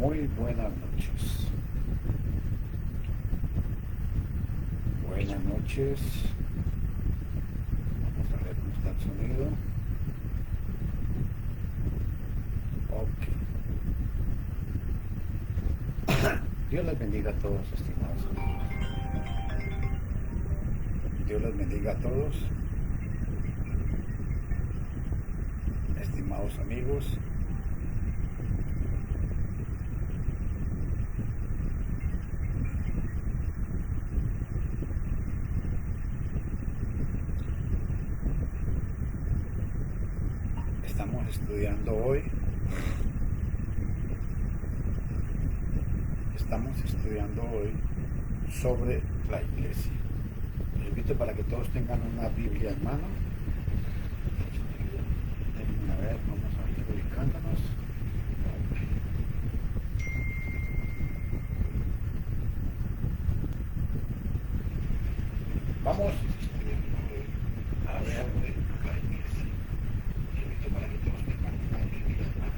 Muy buenas noches. Buenas noches. Vamos a ver cómo está el sonido. Ok. Dios les bendiga a todos, estimados amigos. Dios les bendiga a todos, estimados amigos. Estamos estudiando hoy. Sobre la iglesia. Les invito para que todos tengan una Biblia en mano. A ver, vamos a ir ubicándonos. Vamos a ver la iglesia. Les invito para que todos tengan una Biblia en mano.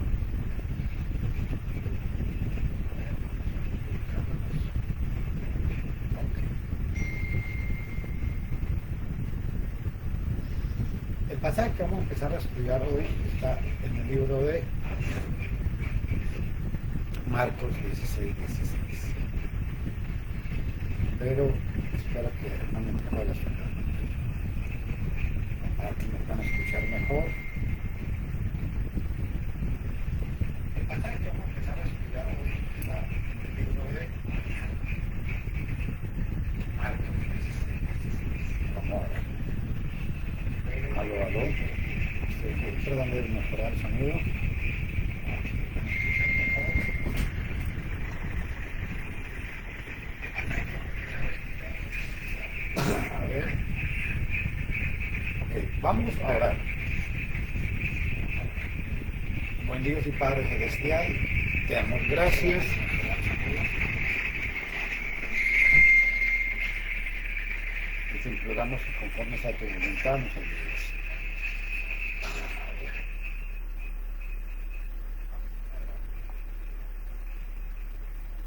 El pasaje que vamos a empezar a estudiar hoy está en el libro de Marcos 16:16. Pero espero que no me puedas para que me puedan escuchar mejor. El pasaje que vamos a empezar a estudiar hoy está en el libro de Marcos 16:16. Vamos a ver. Aló. Estoy tratando de mejorar el sonido. A ver. Ok, vamos a orar. Buen Dios y Padre Celestial, te damos gracias. Y te imploramos que conforme a tu voluntad nos ayudes.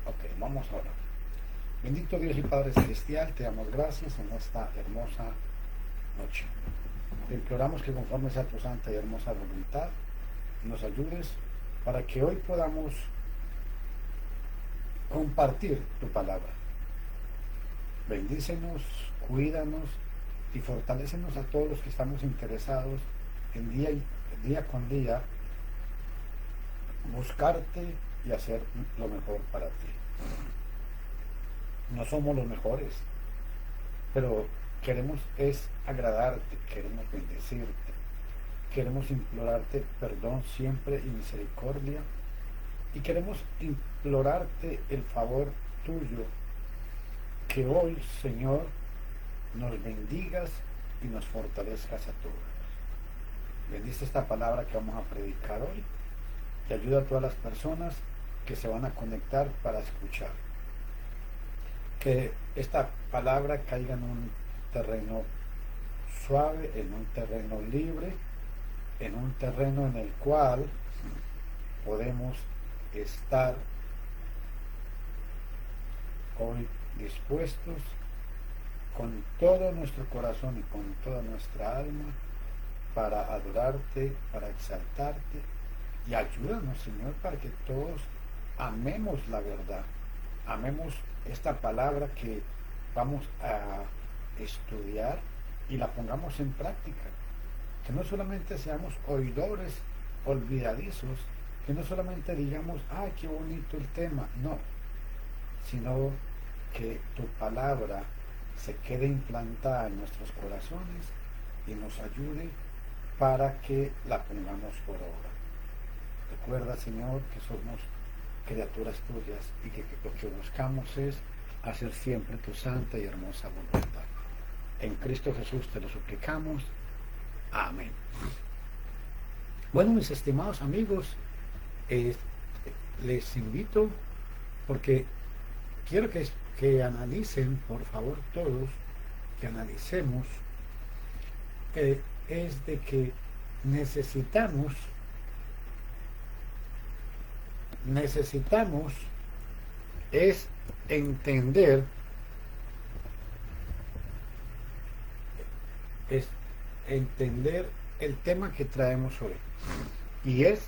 Ok, vamos a orar. Bendito Dios y Padre Celestial, te damos gracias en esta hermosa noche. Te imploramos que conforme a tu santa y hermosa voluntad nos ayudes para que hoy podamos compartir tu palabra. Bendícenos, cuídanos y fortalécenos a todos los que estamos interesados en día con día buscarte y hacer lo mejor para ti. No somos los mejores, pero queremos es agradarte, queremos bendecirte, queremos implorarte perdón siempre y misericordia, y queremos implorarte el favor tuyo, que hoy, Señor, nos bendigas y nos fortalezcas a todos. Bendice esta palabra que vamos a predicar hoy y ayuda a todas las personas que se van a conectar para escuchar. Que esta palabra caiga en un terreno suave, en un terreno libre, en un terreno en el cual podemos estar hoy dispuestos con todo nuestro corazón y con toda nuestra alma para adorarte, para exaltarte, y ayúdanos, Señor, para que todos amemos la verdad, amemos esta palabra que vamos a estudiar y la pongamos en práctica. Que no solamente seamos oidores olvidadizos, que no solamente digamos, ¡ay, qué bonito el tema! No, sino que tu palabra se quede implantada en nuestros corazones y nos ayude para que la pongamos por obra. Recuerda, Señor, que somos criaturas tuyas y que lo que buscamos es hacer siempre tu santa y hermosa voluntad. En Cristo Jesús te lo suplicamos. Amén. Bueno, mis estimados amigos, les invito porque quiero que analicen, por favor, todos, que analicemos, es de que necesitamos necesitamos es entender, es entender el tema que traemos hoy, y es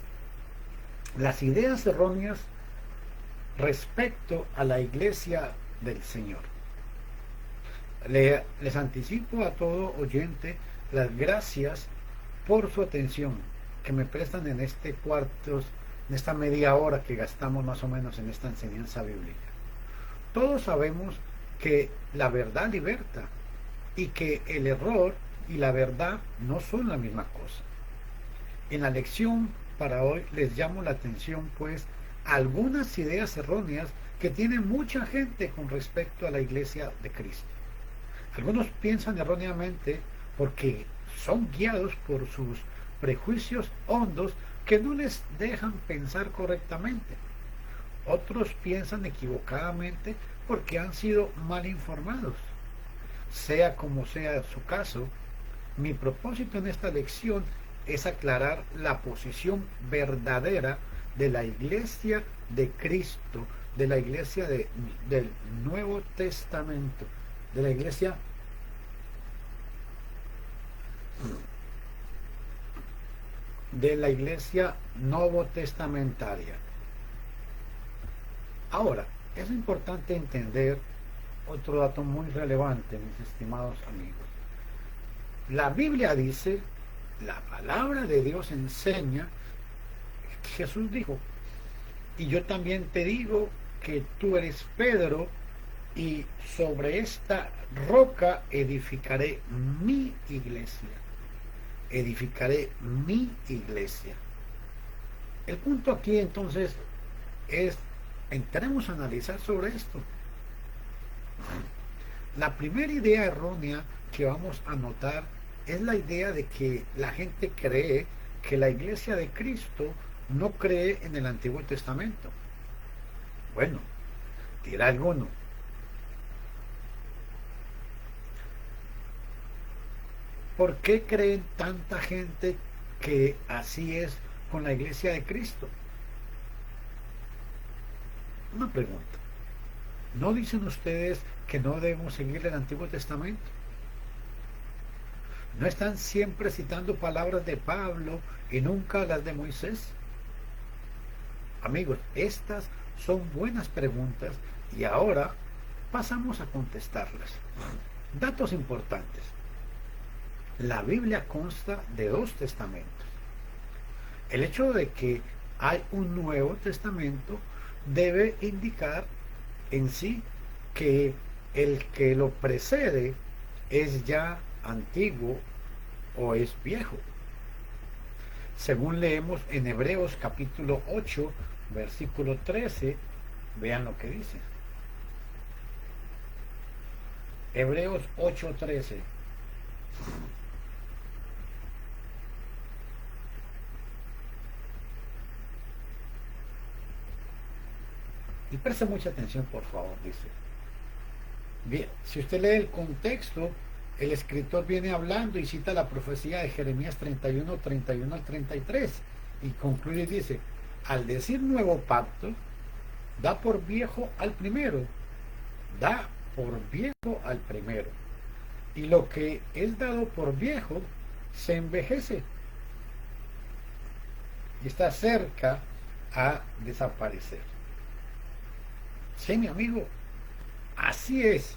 las ideas erróneas respecto a la iglesia del Señor. Les anticipo a todo oyente las gracias por su atención que me prestan en este cuarto, en esta media hora que gastamos más o menos en esta enseñanza bíblica. Todos sabemos que la verdad liberta y que el error y la verdad no son la misma cosa. En la lección para hoy les llamo la atención pues a algunas ideas erróneas que tiene mucha gente con respecto a la iglesia de Cristo. Algunos piensan erróneamente porque son guiados por sus prejuicios hondos que no les dejan pensar correctamente. Otros piensan equivocadamente porque han sido mal informados. Sea como sea su caso, mi propósito en esta lección es aclarar la posición verdadera de la iglesia de Cristo, de la iglesia del Nuevo Testamento, de la iglesia novotestamentaria. Ahora, es importante entender otro dato muy relevante, mis estimados amigos. La Biblia dice, la palabra de Dios enseña, Jesús dijo, y yo también te digo que tú eres Pedro, y sobre esta roca edificaré mi iglesia. Edificaré mi iglesia. El punto aquí entonces es, entremos a analizar sobre esto. La primera idea errónea que vamos a notar es la idea de que la gente cree que la iglesia de Cristo no cree en el Antiguo Testamento. Bueno, dirá alguno, ¿por qué creen tanta gente que así es con la iglesia de Cristo? Una pregunta. ¿No dicen ustedes que no debemos seguir el Antiguo Testamento? ¿No están siempre citando palabras de Pablo y nunca las de Moisés? Amigos, estas son buenas preguntas y ahora pasamos a contestarlas. Datos importantes. La Biblia consta de 2 testamentos. El hecho de que hay un Nuevo Testamento debe indicar en sí que el que lo precede es ya antiguo o es viejo. Según leemos en Hebreos capítulo 8, versículo 13, vean lo que dice. Hebreos 8:13. Y preste mucha atención, por favor, dice. Bien, si usted lee el contexto, el escritor viene hablando y cita la profecía de Jeremías 31 al 33, y concluye y dice, al decir nuevo pacto, da por viejo al primero, da por viejo al primero, y lo que es dado por viejo se envejece y está cerca a desaparecer. Sí, mi amigo, así es.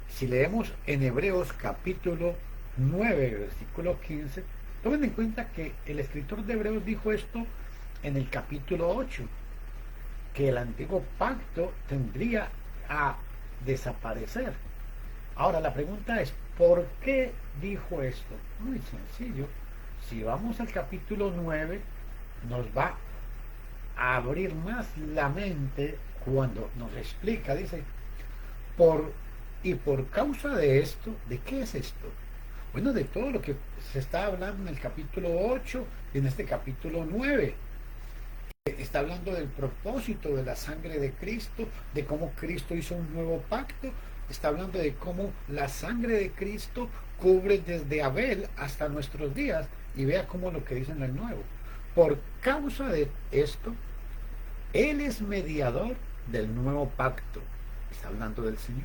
Si leemos en Hebreos capítulo 9, versículo 15, tomen en cuenta que el escritor de Hebreos dijo esto en el capítulo 8, que el antiguo pacto tendría a desaparecer. Ahora la pregunta es, ¿por qué dijo esto? Muy sencillo. Si vamos al capítulo 9, nos va a abrir más la mente cuando nos explica, dice, por causa de esto, ¿de qué es esto? Bueno, de todo lo que se está hablando en el capítulo 8 y en este capítulo 9. Está hablando del propósito de la sangre de Cristo, de cómo Cristo hizo un nuevo pacto. Está hablando de cómo la sangre de Cristo cubre desde Abel hasta nuestros días. Y vea cómo lo que dice en el nuevo. Por causa de esto, Él es mediador del nuevo pacto, está hablando del Señor,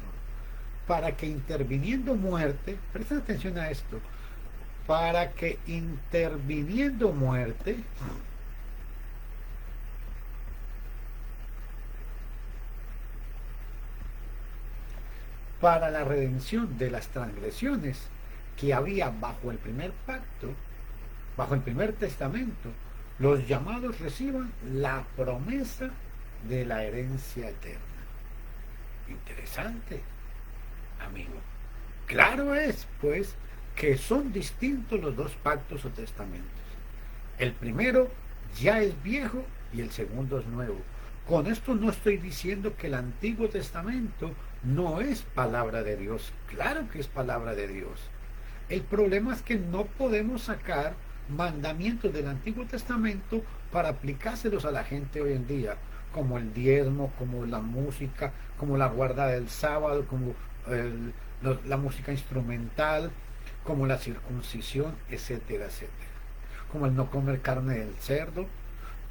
para que interviniendo muerte, presten atención a esto, para que interviniendo muerte, para la redención de las transgresiones que había bajo el primer pacto, bajo el primer testamento, los llamados reciban la promesa de la herencia eterna. Interesante, amigo. Claro es, pues, que son distintos los dos pactos o testamentos. El primero ya es viejo y el segundo es nuevo. Con esto no estoy diciendo que el Antiguo Testamento no es palabra de Dios. Claro que es palabra de Dios. El problema es que no podemos sacar mandamientos del Antiguo Testamento para aplicárselos a la gente hoy en día, como el diezmo, como la música, como la guarda del sábado, como la música instrumental, como la circuncisión, etcétera, etcétera, como el no comer carne del cerdo.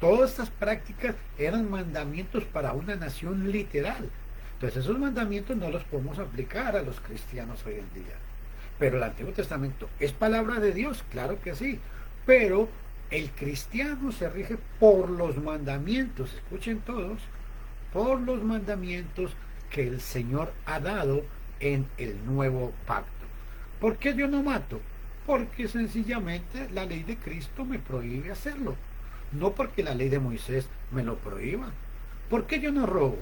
Todas estas prácticas eran mandamientos para una nación literal. Entonces esos mandamientos no los podemos aplicar a los cristianos hoy en día. Pero el Antiguo Testamento es palabra de Dios, claro que sí, pero el cristiano se rige por los mandamientos, escuchen todos, por los mandamientos que el Señor ha dado en el nuevo pacto. ¿Por qué yo no mato? Porque sencillamente la ley de Cristo me prohíbe hacerlo, no porque la ley de Moisés me lo prohíba. ¿Por qué yo no robo?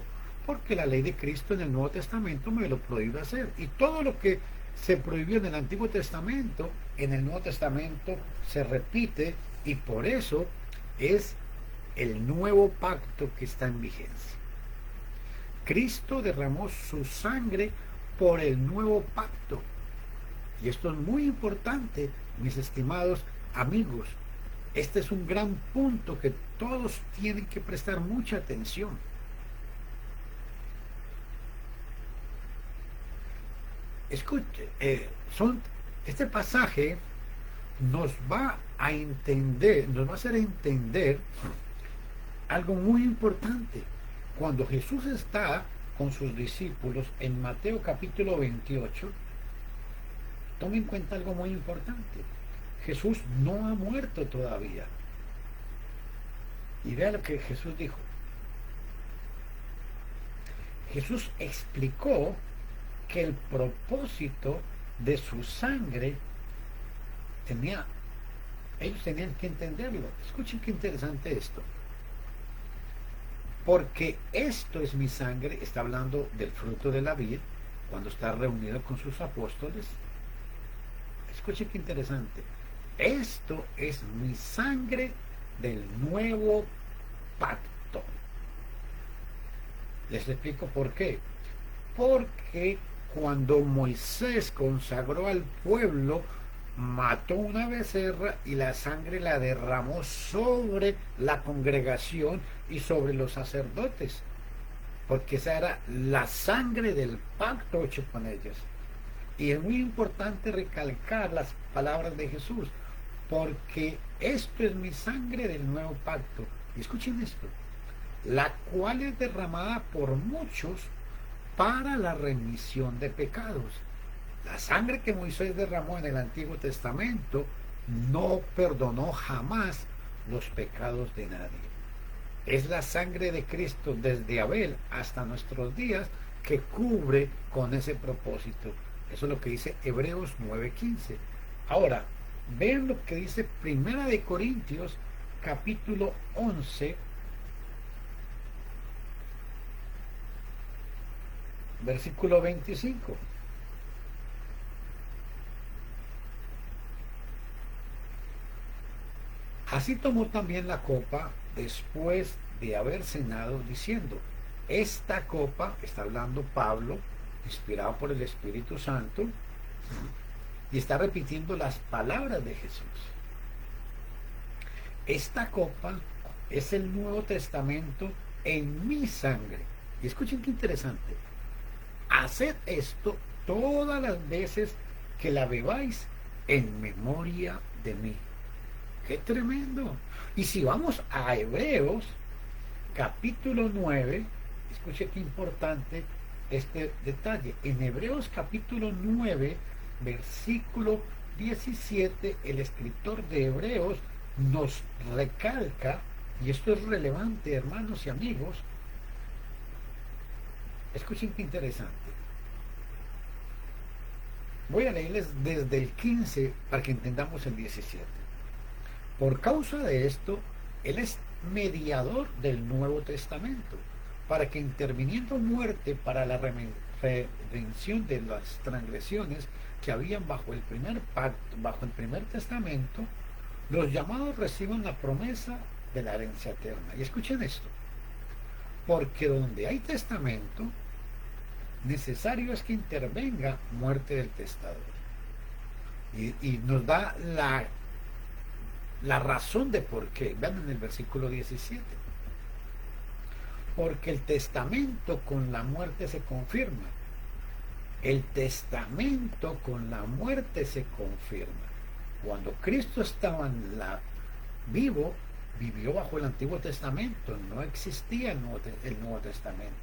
Porque la ley de Cristo en el Nuevo Testamento me lo prohíbe hacer. Y todo lo que se prohibió en el Antiguo Testamento, en el Nuevo Testamento se repite, y por eso es el nuevo pacto que está en vigencia. Cristo derramó su sangre por el nuevo pacto. Y esto es muy importante, mis estimados amigos. Este es un gran punto que todos tienen que prestar mucha atención. Escuche, este pasaje nos va a entender, nos va a hacer entender algo muy importante. Cuando Jesús está con sus discípulos en Mateo capítulo 28, tome en cuenta algo muy importante. Jesús no ha muerto todavía. Y vea lo que Jesús dijo. Jesús explicó que el propósito de su sangre ellos tenían que entenderlo. Escuchen qué interesante esto. Porque esto es mi sangre, está hablando del fruto de la vid, cuando está reunido con sus apóstoles. Escuchen qué interesante. Esto es mi sangre del nuevo pacto. Les explico por qué. Porque cuando Moisés consagró al pueblo, mató una becerra y la sangre la derramó sobre la congregación y sobre los sacerdotes, porque esa era la sangre del pacto hecho con ellos. Y es muy importante recalcar las palabras de Jesús, porque esto es mi sangre del nuevo pacto. Y escuchen esto, la cual es derramada por muchos para la remisión de pecados. La sangre que Moisés derramó en el Antiguo Testamento no perdonó jamás los pecados de nadie. Es la sangre de Cristo desde Abel hasta nuestros días que cubre con ese propósito. Eso es lo que dice Hebreos 9:15. Ahora, vean lo que dice Primera de Corintios capítulo 11, versículo 25. Así tomó también la copa después de haber cenado, diciendo, esta copa, está hablando Pablo, inspirado por el Espíritu Santo, y está repitiendo las palabras de Jesús. Esta copa es el Nuevo Testamento en mi sangre. Y escuchen qué interesante. Haced esto todas las veces que la bebáis en memoria de mí. ¡Qué tremendo! Y si vamos a Hebreos, capítulo 9, escuche qué importante este detalle. En Hebreos capítulo 9, versículo 17, el escritor de Hebreos nos recalca, y esto es relevante, hermanos y amigos, escuchen qué interesante. Voy a leerles desde el 15 para que entendamos el 17. Por causa de esto, Él es mediador del Nuevo Testamento, para que interviniendo muerte para la redención de las transgresiones que habían bajo el primer pacto, bajo el primer testamento, los llamados reciban la promesa de la herencia eterna. Y escuchen esto, porque donde hay testamento, necesario es que intervenga muerte del testador. Y nos da la razón de por qué. Vean en el versículo 17. Porque el testamento con la muerte se confirma. El testamento con la muerte se confirma. Cuando Cristo estaba vivo, vivió bajo el Antiguo Testamento. No existía el Nuevo Testamento.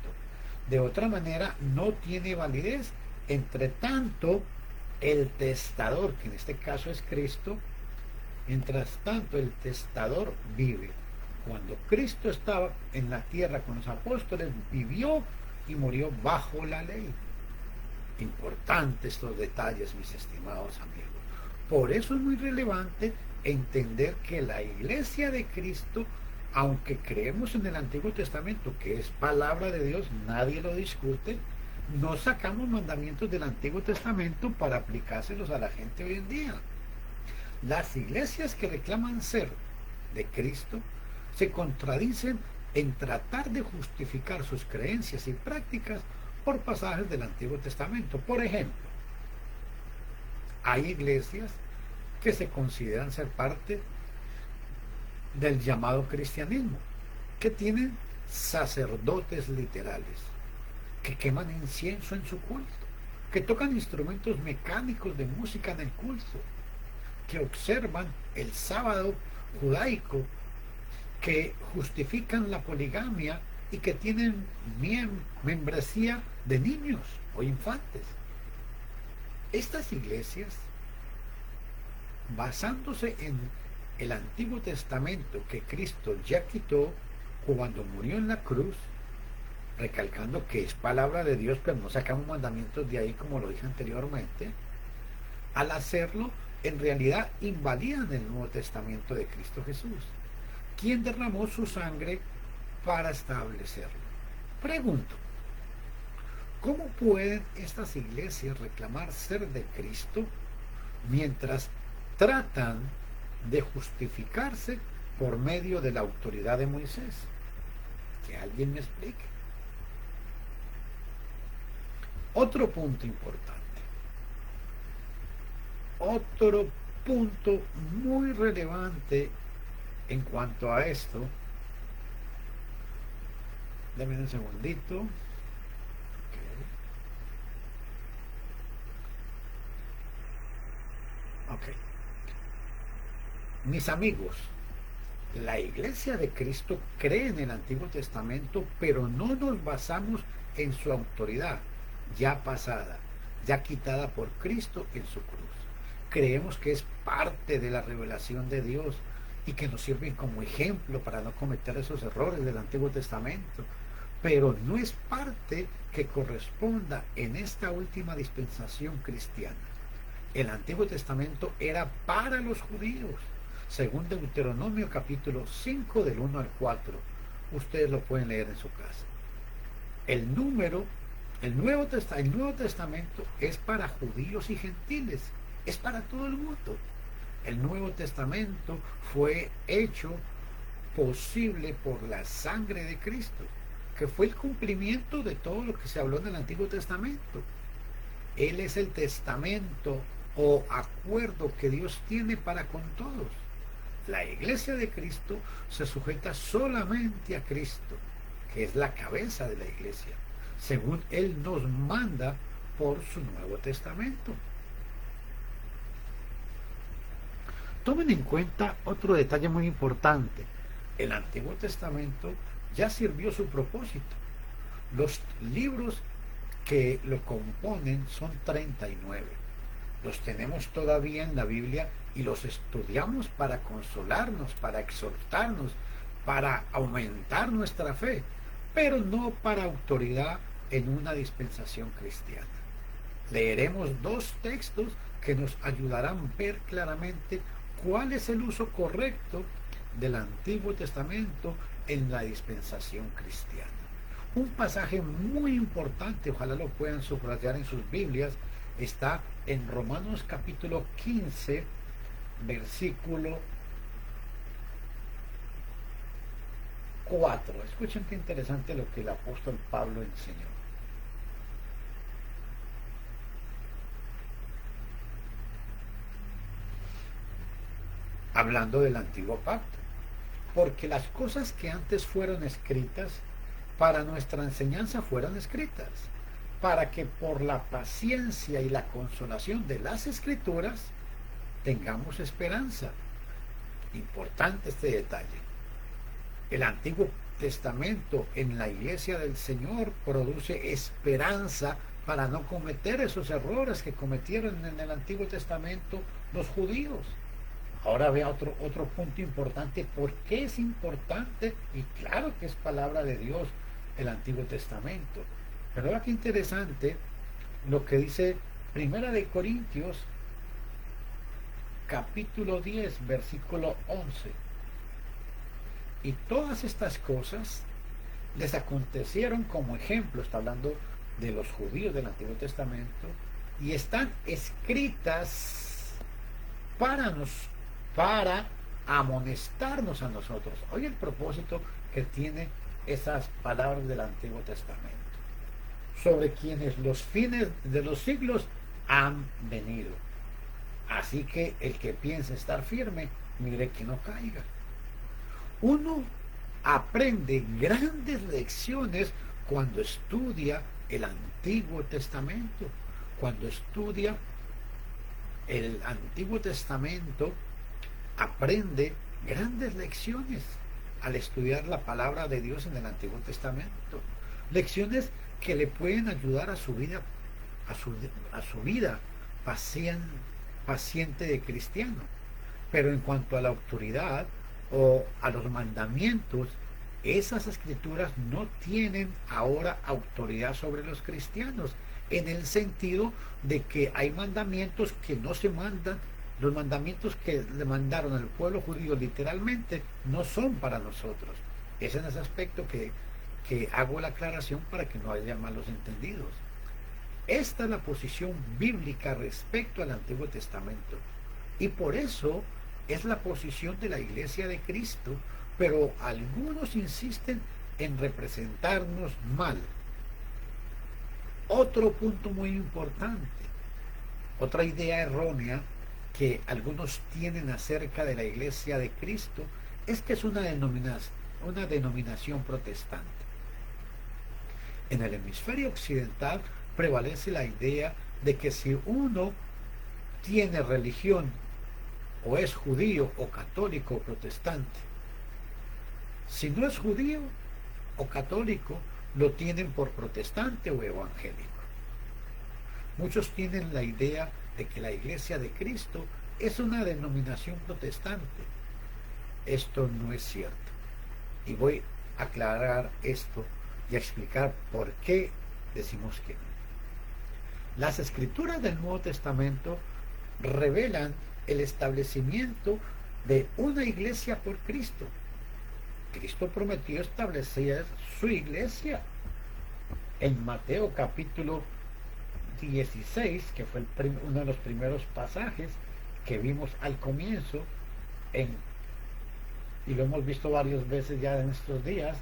De otra manera, no tiene validez. Entre tanto, el testador, que en este caso es Cristo, mientras tanto el testador vive. Cuando Cristo estaba en la tierra con los apóstoles, vivió y murió bajo la ley. Importantes estos detalles, mis estimados amigos. Por eso es muy relevante entender que la iglesia de Cristo, aunque creemos en el Antiguo Testamento, que es palabra de Dios, nadie lo discute, no sacamos mandamientos del Antiguo Testamento para aplicárselos a la gente hoy en día. Las iglesias que reclaman ser de Cristo se contradicen en tratar de justificar sus creencias y prácticas por pasajes del Antiguo Testamento. Por ejemplo, hay iglesias que se consideran ser parte del llamado cristianismo, que tienen sacerdotes literales, que queman incienso en su culto, que tocan instrumentos mecánicos de música en el culto, que observan el sábado judaico, que justifican la poligamia y que tienen membresía de niños o infantes. Estas iglesias, basándose en el Antiguo Testamento que Cristo ya quitó cuando murió en la cruz, recalcando que es palabra de Dios, pero no sacamos mandamientos de ahí como lo dije anteriormente, al hacerlo, en realidad invalidan el Nuevo Testamento de Cristo Jesús, quien derramó su sangre para establecerlo. Pregunto, ¿cómo pueden estas iglesias reclamar ser de Cristo mientras tratan de justificarse por medio de la autoridad de Moisés? Que alguien me explique. Otro punto importante, otro punto muy relevante en cuanto a esto. Dame un segundito. Ok. Mis amigos, la iglesia de Cristo cree en el Antiguo Testamento, pero no nos basamos en su autoridad ya pasada, ya quitada por Cristo en su cruz. Creemos que es parte de la revelación de Dios y que nos sirven como ejemplo para no cometer esos errores del Antiguo Testamento, pero no es parte que corresponda en esta última dispensación cristiana. El Antiguo Testamento era para los judíos, según Deuteronomio capítulo 5 del 1 al 4. Ustedes lo pueden leer en su casa. El Nuevo Testamento es para judíos y gentiles, es para todo el mundo. El Nuevo Testamento fue hecho posible por la sangre de Cristo, que fue el cumplimiento de todo lo que se habló en el Antiguo Testamento. Él es el testamento o acuerdo que Dios tiene para con todos. La iglesia de Cristo se sujeta solamente a Cristo, que es la cabeza de la iglesia, según Él nos manda por su Nuevo Testamento. Tomen en cuenta otro detalle muy importante. El Antiguo Testamento ya sirvió su propósito. Los libros que lo componen son 39. Los tenemos todavía en la Biblia y los estudiamos para consolarnos, para exhortarnos, para aumentar nuestra fe, pero no para autoridad en una dispensación cristiana. Leeremos dos textos que nos ayudarán a ver claramente cuál es el uso correcto del Antiguo Testamento en la dispensación cristiana. Un pasaje muy importante, ojalá lo puedan subrayar en sus Biblias, está en Romanos capítulo 15, versículo 4. Escuchen qué interesante lo que el apóstol Pablo enseñó. Hablando del antiguo pacto. Porque las cosas que antes fueron escritas para nuestra enseñanza fueron escritas, para que por la paciencia y la consolación de las escrituras tengamos esperanza. Importante este detalle. El Antiguo Testamento en la iglesia del Señor produce esperanza para no cometer esos errores que cometieron en el Antiguo Testamento los judíos. Ahora vea otro punto importante. ¿Por qué es importante? Y claro que es palabra de Dios el Antiguo Testamento. Pero vea qué interesante lo que dice Primera de Corintios capítulo 10, versículo 11. Y todas estas cosas les acontecieron como ejemplo, está hablando de los judíos del Antiguo Testamento, y están escritas para amonestarnos a nosotros. Oye el propósito que tiene esas palabras del Antiguo Testamento, sobre quienes los fines de los siglos han venido. Así que el que piense estar firme, mire que no caiga. Uno aprende grandes lecciones cuando estudia el Antiguo Testamento. Cuando estudia el Antiguo Testamento, aprende grandes lecciones al estudiar la palabra de Dios en el Antiguo Testamento. Lecciones que le pueden ayudar a su vida, a su vida paciente de cristiano. Pero en cuanto a la autoridad o a los mandamientos, esas escrituras no tienen ahora autoridad sobre los cristianos, en el sentido de que hay mandamientos que no se mandan. Los mandamientos que le mandaron al pueblo judío literalmente no son para nosotros. Es en ese aspecto que hago la aclaración para que no haya malos entendidos. Esta es la posición bíblica respecto al Antiguo Testamento, y por eso es la posición de la Iglesia de Cristo, pero algunos insisten en representarnos mal. Otro punto muy importante, otra idea errónea que algunos tienen acerca de la Iglesia de Cristo, es que es una denominación protestante. En el hemisferio occidental prevalece la idea de que si uno tiene religión, o es judío o católico o protestante, si no es judío o católico, lo tienen por protestante o evangélico. Muchos tienen la idea de que la Iglesia de Cristo es una denominación protestante. Esto no es cierto, y voy a aclarar esto y a explicar por qué decimos que no. Las escrituras del Nuevo Testamento revelan el establecimiento de una iglesia por Cristo. Cristo prometió establecer su iglesia. En Mateo capítulo 16, que fue uno de los primeros pasajes que vimos al comienzo, y lo hemos visto varias veces ya en estos días,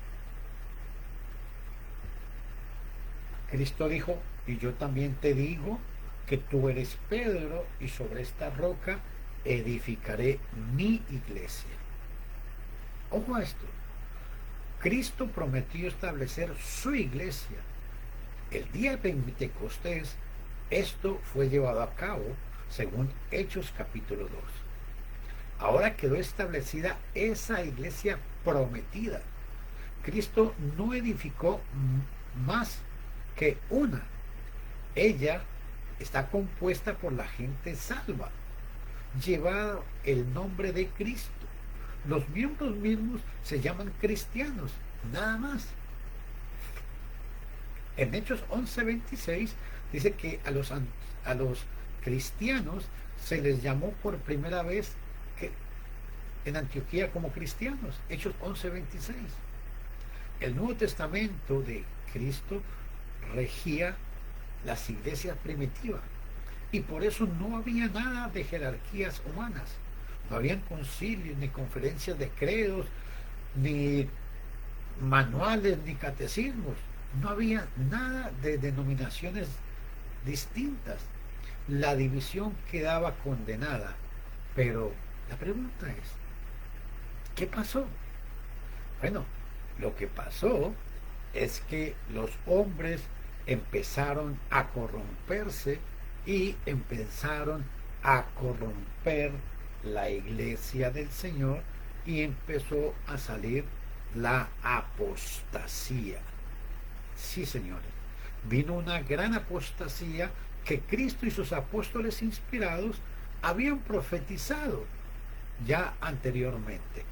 Cristo dijo: y yo también te digo que tú eres Pedro, y sobre esta roca edificaré mi iglesia. Ojo a esto. Cristo prometió establecer su iglesia. El día de Pentecostés, esto fue llevado a cabo según Hechos capítulo 2. Ahora quedó establecida esa iglesia prometida. Cristo no edificó más que una. Ella está compuesta por la gente salva, lleva el nombre de Cristo. Los miembros mismos se llaman cristianos, nada más. En Hechos 11:26 dice que a los cristianos se les llamó por primera vez en Antioquía como cristianos. Hechos 11:26. El Nuevo Testamento de Cristo regía las iglesias primitivas y por eso no había nada de jerarquías humanas. No habían concilios, ni conferencias de credos, ni manuales, ni catecismos. No había nada de denominaciones distintas. La división quedaba condenada. Pero la pregunta es, ¿qué pasó? Bueno, lo que pasó es que los hombres empezaron a corromperse y empezaron a corromper la iglesia del Señor y empezó a salir la apostasía. Sí, señores, vino una gran apostasía que Cristo y sus apóstoles inspirados habían profetizado ya anteriormente.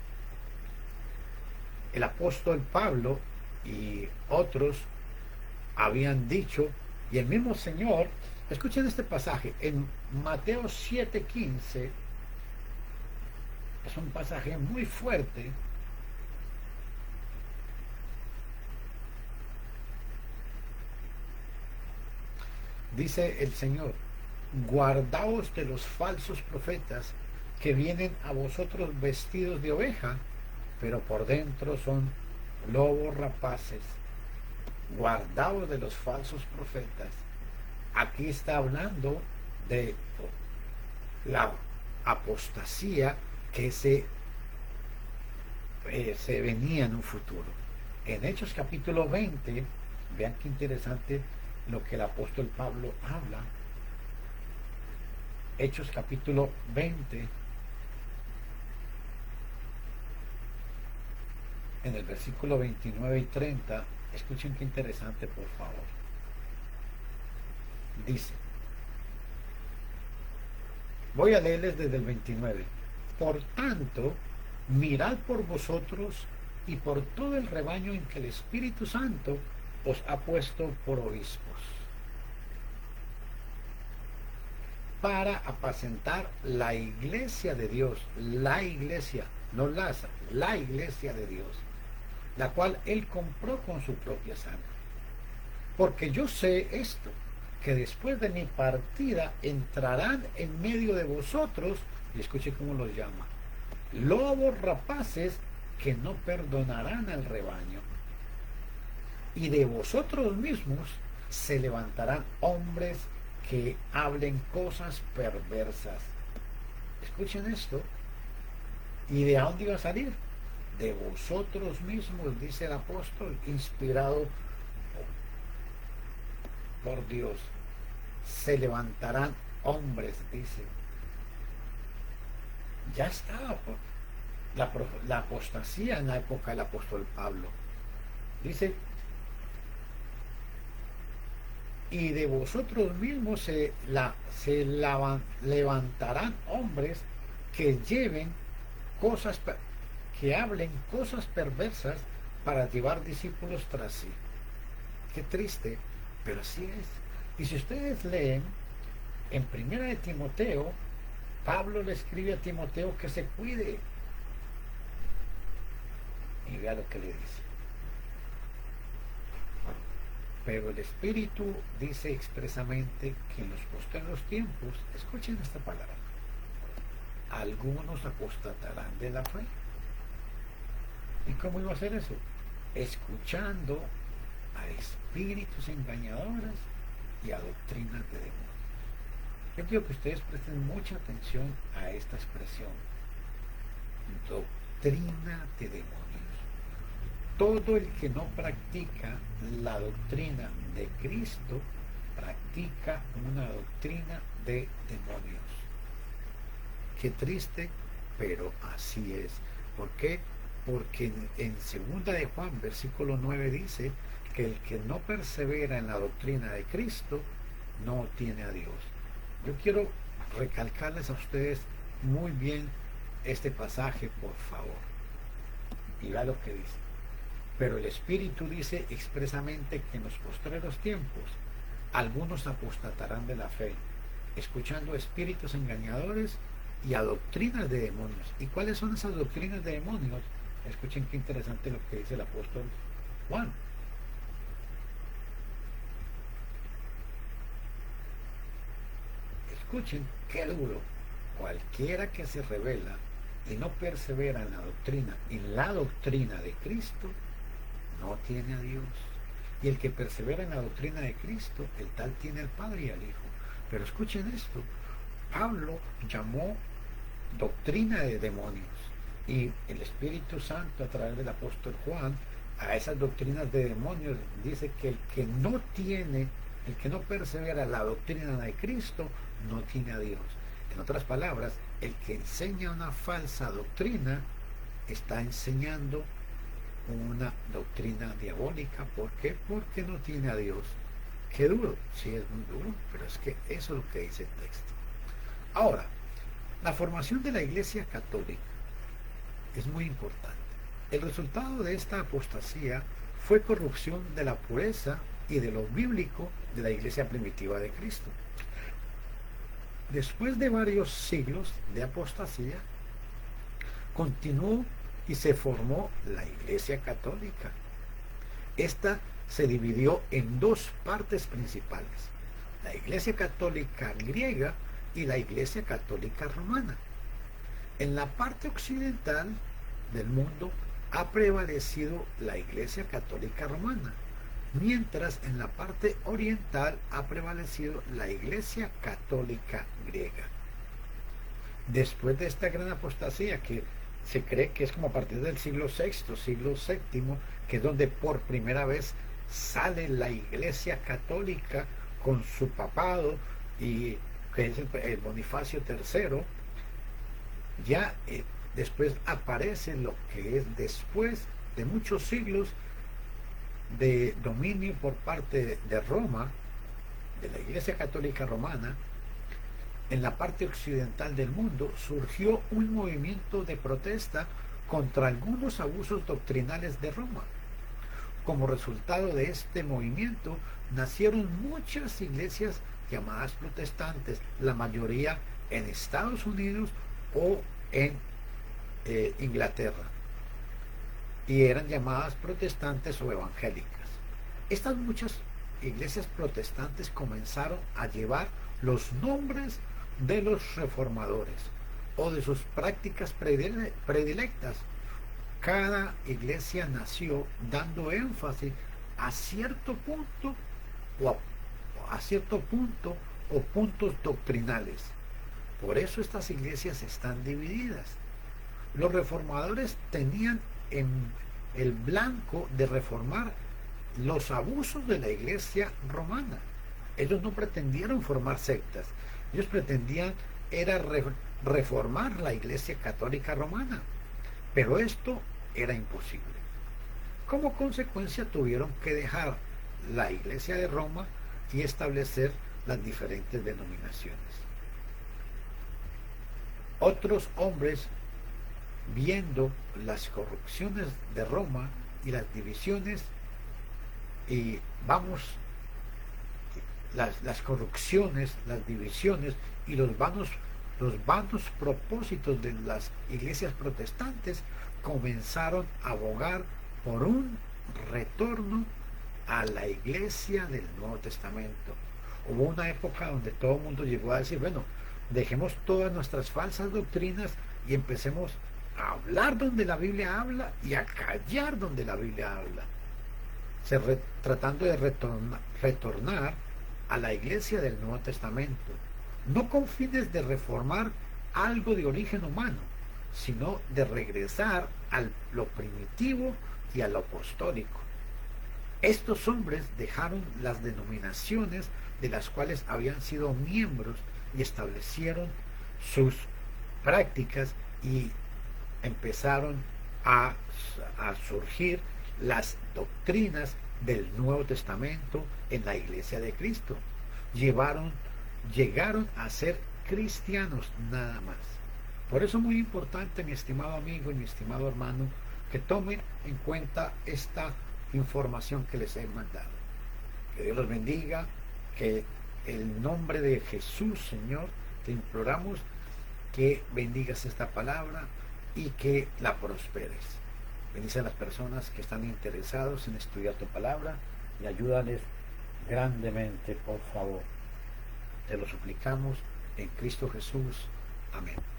El apóstol Pablo y otros habían dicho, y el mismo Señor, escuchen este pasaje, en Mateo 7:15, es un pasaje muy fuerte. Dice el Señor, guardaos de los falsos profetas que vienen a vosotros vestidos de oveja, pero por dentro son lobos rapaces. Guardaos de los falsos profetas. Aquí está hablando de la apostasía que se venía en un futuro. En Hechos capítulo 20, vean qué interesante lo que el apóstol Pablo habla. Hechos capítulo 20, en el versículo 29 y 30, escuchen qué interesante, por favor. Dice, voy a leerles desde el 29. Por tanto, mirad por vosotros y por todo el rebaño en que el Espíritu Santo os ha puesto por obispos, para apacentar la iglesia de Dios, la iglesia, no la iglesia de Dios, la cual Él compró con su propia sangre. Porque yo sé esto, que después de mi partida entrarán en medio de vosotros, y escuche cómo los llama, lobos rapaces que no perdonarán al rebaño. Y de vosotros mismos se levantarán hombres que hablen cosas perversas. Escuchen esto. ¿Y de dónde iba a salir? De vosotros mismos, dice el apóstol, inspirado por Dios. Se levantarán hombres, dice. Ya estaba la apostasía en la época del apóstol Pablo. Dice, y de vosotros mismos se levantarán hombres que lleven cosas, que hablen cosas perversas para llevar discípulos tras sí. Qué triste, pero así es. Y si ustedes leen en Primera de Timoteo, Pablo le escribe a Timoteo que se cuide. Y vea lo que le dice. Pero el Espíritu dice expresamente que en los postreros tiempos, escuchen esta palabra, algunos apostatarán de la fe. ¿Y cómo iba a hacer eso? Escuchando a espíritus engañadores y a doctrinas de demonios. Yo quiero que ustedes presten mucha atención a esta expresión, doctrina de demonios. Todo el que no practica la doctrina de Cristo practica una doctrina de demonios. Qué triste, pero así es. ¿Por qué? porque en segunda de Juan, versículo 9 dice que el que no persevera en la doctrina de Cristo no tiene a Dios. Yo quiero recalcarles a ustedes muy bien este pasaje, por favor. Y vea lo que dice. Pero el Espíritu dice expresamente que en los postreros tiempos algunos apostatarán de la fe, escuchando espíritus engañadores y a doctrinas de demonios. ¿Y cuáles son esas doctrinas de demonios? Escuchen qué interesante lo que dice el apóstol Juan. Escuchen qué duro. Cualquiera que se revela y no persevera en la doctrina de Cristo, no tiene a Dios. Y el que persevera en la doctrina de Cristo, el tal tiene al Padre y al Hijo. Pero escuchen esto, Pablo llamó doctrina de demonios, y el Espíritu Santo a través del apóstol Juan a esas doctrinas de demonios dice que el que no persevera en la doctrina de Cristo no tiene a Dios. En otras palabras, el que enseña una falsa doctrina está enseñando una doctrina diabólica. ¿Por qué? Porque no tiene a Dios. Qué duro, sí, es muy duro, pero es que eso es lo que dice el texto. Ahora, la formación de la Iglesia Católica es muy importante. El resultado de esta apostasía fue corrupción de la pureza y de lo bíblico de la Iglesia primitiva de Cristo. Después de varios siglos de apostasía, continuó y se formó la Iglesia Católica. Esta se dividió en dos partes principales: la Iglesia Católica griega y la Iglesia Católica romana. En la parte occidental del mundo ha prevalecido la Iglesia Católica romana, mientras en la parte oriental ha prevalecido la Iglesia Católica griega. Después de esta gran apostasía, que se cree que es como a partir del siglo VI, siglo VII, que es donde por primera vez sale la Iglesia Católica con su papado, y que es el Bonifacio III, ya después aparece lo que es después de muchos siglos de dominio por parte de Roma, de la Iglesia Católica Romana. En la parte occidental del mundo surgió un movimiento de protesta contra algunos abusos doctrinales de Roma. Como resultado de este movimiento nacieron muchas iglesias llamadas protestantes, la mayoría en Estados Unidos o en Inglaterra, y eran llamadas protestantes o evangélicas. Estas muchas iglesias protestantes comenzaron a llevar los nombres de los reformadores o de sus prácticas predilectas. Cada iglesia nació dando énfasis a cierto punto o puntos doctrinales. Por eso estas iglesias están divididas. Los reformadores tenían en el blanco de reformar los abusos de la iglesia romana. Ellos no pretendieron formar sectas, ellos pretendían era reformar la Iglesia Católica Romana, pero esto era imposible. Como consecuencia tuvieron que dejar la Iglesia de Roma y establecer las diferentes denominaciones. Otros hombres, viendo las corrupciones de Roma y las divisiones, y las corrupciones, las divisiones y los vanos propósitos de las iglesias protestantes, comenzaron a abogar por un retorno a la iglesia del Nuevo Testamento. Hubo una época donde todo el mundo llegó a decir, bueno, dejemos todas nuestras falsas doctrinas y empecemos a hablar donde la Biblia habla y a callar donde la Biblia habla, tratando de retornar a la iglesia del Nuevo Testamento, no con fines de reformar algo de origen humano, sino de regresar a lo primitivo y a lo apostólico. Estos hombres dejaron las denominaciones de las cuales habían sido miembros y establecieron sus prácticas y empezaron a, a surgir las doctrinas del Nuevo Testamento en la Iglesia de Cristo. Llegaron a ser cristianos nada más. Por eso es muy importante, mi estimado amigo y mi estimado hermano, que tomen en cuenta esta información que les he mandado. Que Dios los bendiga, que el nombre de Jesús, Señor, te imploramos que bendigas esta palabra y que la prosperes. Bendice a las personas que están interesados en estudiar tu palabra y ayúdales grandemente, por favor. Te lo suplicamos en Cristo Jesús. Amén.